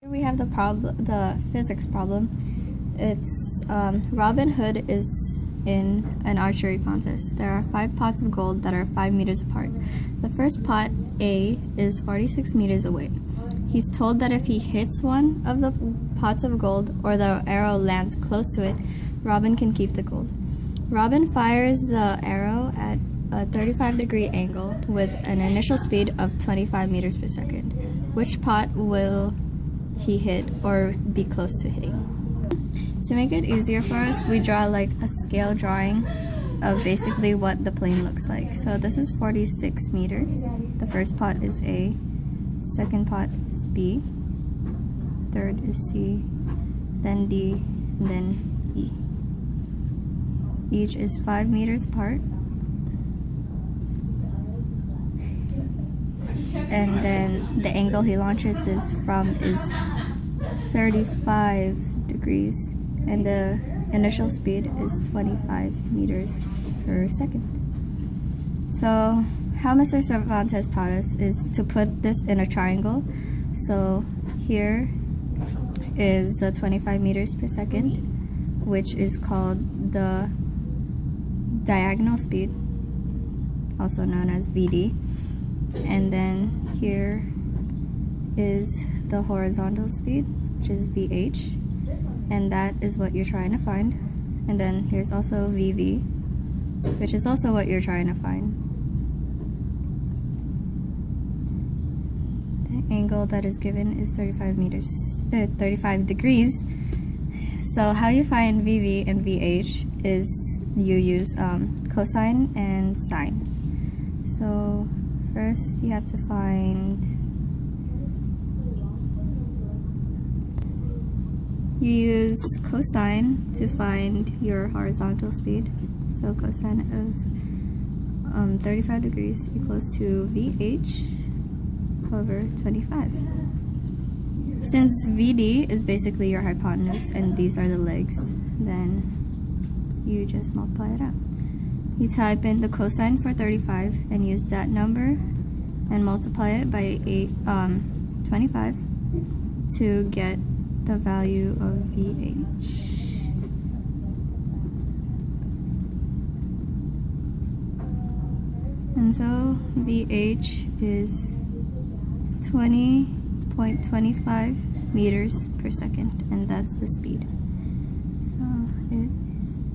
Here we have the physics problem. It's Robin Hood is in an archery contest. There are 5 pots of gold that are 5 meters apart. The first pot, A, is 46 meters away. He's told that if he hits one of the pots of gold or the arrow lands close to it, Robin can keep the gold. Robin fires the arrow at a 35-degree angle with an initial speed of 25 meters per second. Which pot will he hit or be close to hitting? To make it easier for us, we draw like a scale drawing of basically what the plane looks like. So this is 46 meters. The first pot is A, second pot is B, third is C, then D, and then E. Each is 5 meters apart. And then the angle he launches it from is 35 degrees, and the initial speed is 25 meters per second. So how Mr. Cervantes taught us is to put this in a triangle. So here is the 25 meters per second, which is called the diagonal speed, also known as VD. And then here is the horizontal speed, which is VH, and that is what you're trying to find. And then here's also VV, which is also what you're trying to find. The angle that is given is 35 degrees. So how you find VV and VH is you use cosine and sine. So first, you have to you use cosine to find your horizontal speed. So cosine of 35 degrees equals to VH over 25. Since VD is basically your hypotenuse and these are the legs, then you just multiply it out. You type in the cosine for 35 and use that number and multiply it by 25 to get the value of VH. And so VH is 20.25 meters per second, and that's the speed. So it is.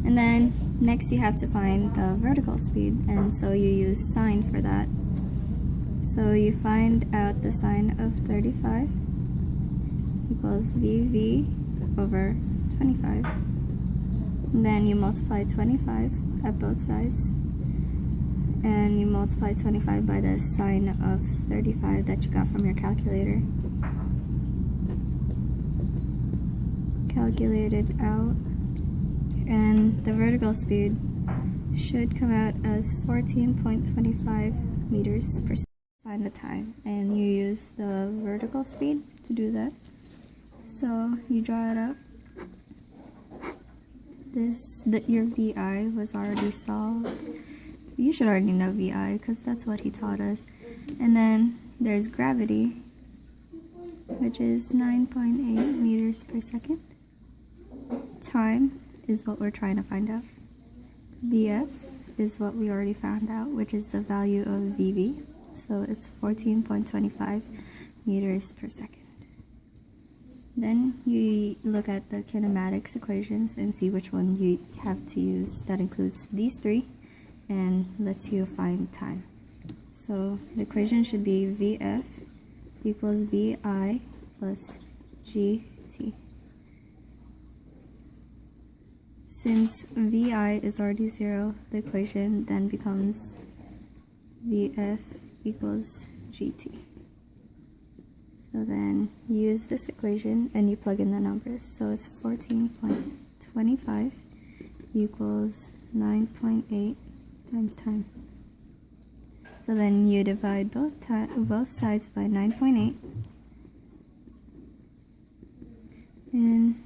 And then next you have to find the vertical speed, and so you use sine for that. So you find out the sine of 35 equals VV over 25. And then you multiply 25 at both sides, and you multiply 25 by the sine of 35 that you got from your calculator. Calculate it out, and the vertical speed should come out as 14.25 meters per second. Find the time, and you use the vertical speed to do that. So you draw it up. Your VI was already solved. You should already know VI because that's what he taught us. And then there's gravity, which is 9.8 meters per second. Time is what we're trying to find out. VF is what we already found out, which is the value of VV. So it's 14.25 meters per second. Then you look at the kinematics equations and see which one you have to use. That includes these 3 and lets you find time. So the equation should be VF equals VI plus GT. Since VI is already 0, the equation then becomes VF equals GT. So then you use this equation and you plug in the numbers. So it's 14.25 equals 9.8 times time. So then you divide both sides by 9.8, and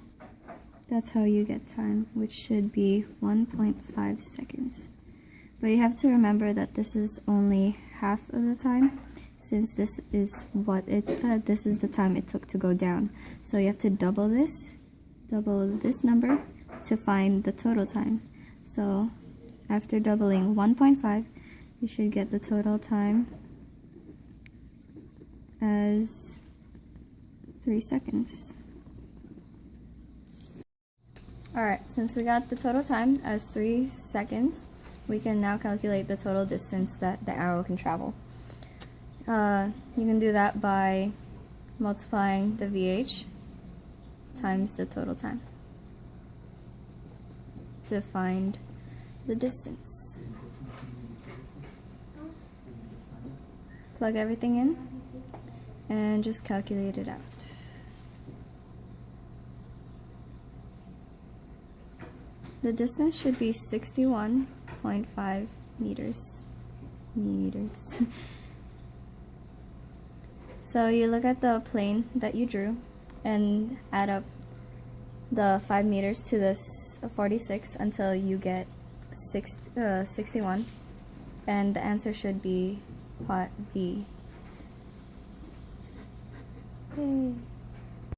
that's how you get time, which should be 1.5 seconds. But you have to remember that this is only half of the time, since this is this is the time it took to go down. So you have to double this number to find the total time. So after doubling 1.5, you should get the total time as 3 seconds. Alright, since we got the total time as 3 seconds, we can now calculate the total distance that the arrow can travel. You can do that by multiplying the VH times the total time to find the distance. Plug everything in and just calculate it out. The distance should be 61.5 meters. So you look at the plane that you drew and add up the 5 meters to this 46 until you get 61, and the answer should be part D. Yay.